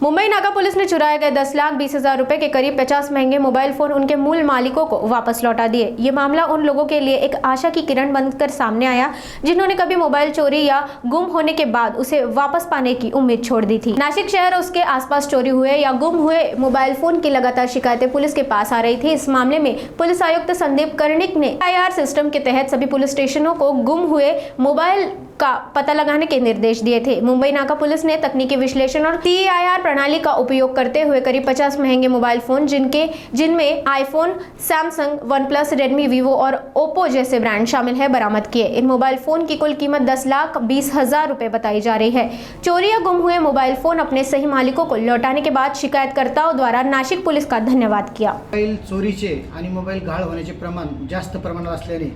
मुंबई नाका पुलिस ने चुराए गए 10,20,000 रुपए के करीब 50 महंगे मोबाइल फोन उनके मूल मालिकों को वापस लौटा दिए। ये मामला उन लोगों के लिए एक आशा की किरण बनकर सामने आया जिन्होंने कभी मोबाइल चोरी या गुम होने के बाद उसे वापस पाने की उम्मीद छोड़ दी थी। नासिक शहर और उसके आसपास चोरी हुए या गुम हुए मोबाइल फोन की लगातार शिकायतें पुलिस के पास आ रही थी। इस मामले में पुलिस आयुक्त संदीप कर्णिक ने IR सिस्टम के तहत सभी पुलिस स्टेशनों को गुम हुए मोबाइल का पता लगाने के निर्देश दिए थे। मुंबई नाका पुलिस ने तकनीकी विश्लेषण और TIR प्रणाली का उपयोग करते हुए करीब 50 महंगे मोबाइल फोन जिनमें iPhone, Samsung, OnePlus, Redmi, Vivo और ओप्पो जैसे ब्रांड शामिल है बरामद किए। इन मोबाइल फोन की कुल कीमत 10,20,000 रुपए बताई जा रही है। चोरी या गुम हुए मोबाइल फोन अपने सही मालिकों को लौटाने के बाद शिकायतकर्ताओं द्वारा नाशिक पुलिस का धन्यवाद किया। मोबाईल चोरीचे आणि मोबाईल गहाळ होण्याचे प्रमाण जास्त प्रमाणात असल्याने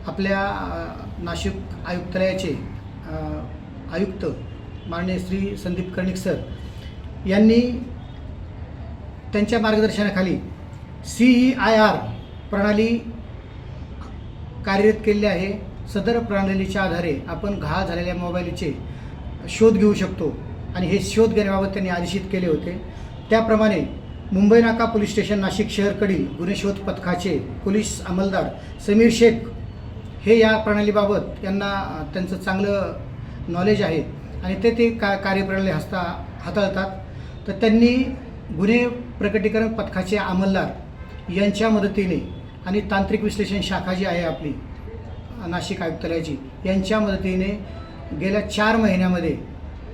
आपल्या नाशिक आयुक्तालयाचे आयुक्त माननीय श्री संदीप कर्णिक सर यांनी त्यांच्या मार्गदर्शनाखाली CEIR प्रणाली कार्यरत केलेली आहे। सदर प्रणालीच्या आधारे आपण गहाळ झालेल्या मोबाईलचे शोध घेऊ शकतो आणि हे शोध घेण्याबाबत त्यांनी आदेशित केले होते। त्याप्रमाणे मुंबई नाका पोलीस स्टेशन नाशिक शहरकडील गुन्हे शोध पथकाचे पोलीस अंमलदार समीर शेख हे या प्रणालीबाबत यांना त्यांचं चांगलं नॉलेज आहे आणि ते कार्यप्रणाली हाताळतात। तर त्यांनी गुन्हे प्रकटीकरण पथकाचे अंमलदार यांच्या मदतीने आणि तांत्रिक विश्लेषण शाखा जी आहे आपली नाशिक आयुक्तालयाची यांच्या मदतीने गेल्या 4 महिन्यामध्ये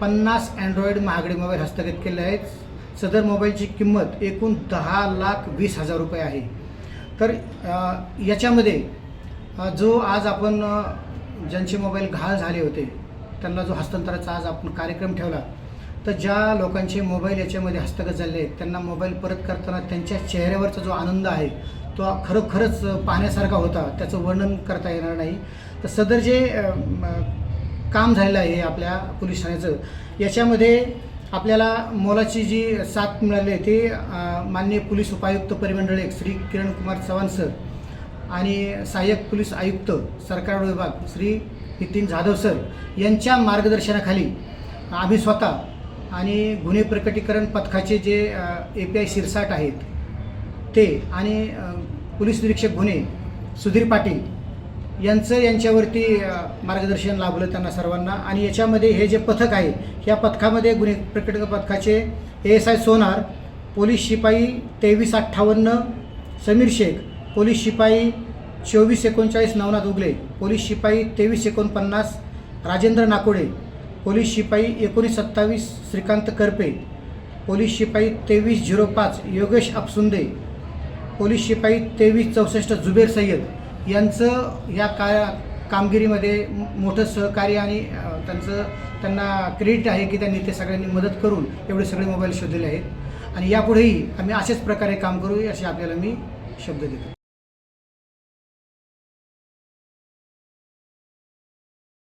50 अँड्रॉइड महागडे मोबाईल हस्तगत केले आहेत। सदर मोबाईलची किंमत एकूण 10,20,000 रुपये आहे। तर याच्यामध्ये जो आज आपण ज्यांचे मोबाईल गहाळ झाले होते त्यांना जो हस्तांतराचा आज आपण कार्यक्रम ठेवला, तर ज्या लोकांचे मोबाईल याच्यामध्ये हस्तगत झाले आहेत त्यांना मोबाईल परत करताना त्यांच्या चेहऱ्यावरचा जो आनंद आहे तो खरोखरच पाहण्यासारखा होता, त्याचं वर्णन करता येणार नाही। तर सदर जे काम झालेलं आहे आपल्या पोलीस ठाण्याचं याच्यामध्ये आपल्याला मोलाची जी साथ मिळाली आहे ते माननीय पोलीस उपायुक्त परिमंडळ 1 श्री किरण कुमार चव्हाण सर आणि सहाय्यक पोलीस आयुक्त सरकार विभाग श्री नितीन जाधव सर यांच्या मार्गदर्शनाखाली आम्ही स्वतः आणि गुन्हे प्रकटीकरण पथकाचे जे API शिरसाट आहेत ते आणि पोलीस निरीक्षक गुन्हे सुधीर पाटील यांच्यावरती मार्गदर्शन लाभलं त्यांना सर्वांना। आणि याच्यामध्ये हे जे पथक आहे या पथकामध्ये गुन्हे प्रकटीकरण पथकाचे ASI सोनार, पोलीस शिपाई 2358 समीर शेख, पोलीस शिपाई 2439 नवनाथ उगले, पोलीस शिपाई 2349 राजेंद्र नाकोडे, पोलीस शिपाई 1927 श्रीकांत करपे, पोलीस शिपाई 2305 योगेश अपसुंदे, पोलीस शिपाई 2364 जुबेर सय्यद यांचं या कामगिरीमध्ये मोठं सहकार्य आणि त्यांना क्रेडिट आहे की त्यांनी ते सगळ्यांनी मदत करून एवढे सगळे मोबाईल शोधलेले आहेत। आणि यापुढेही आम्ही अशाच प्रकारे काम करू असे आपल्याला मी शब्द देतो।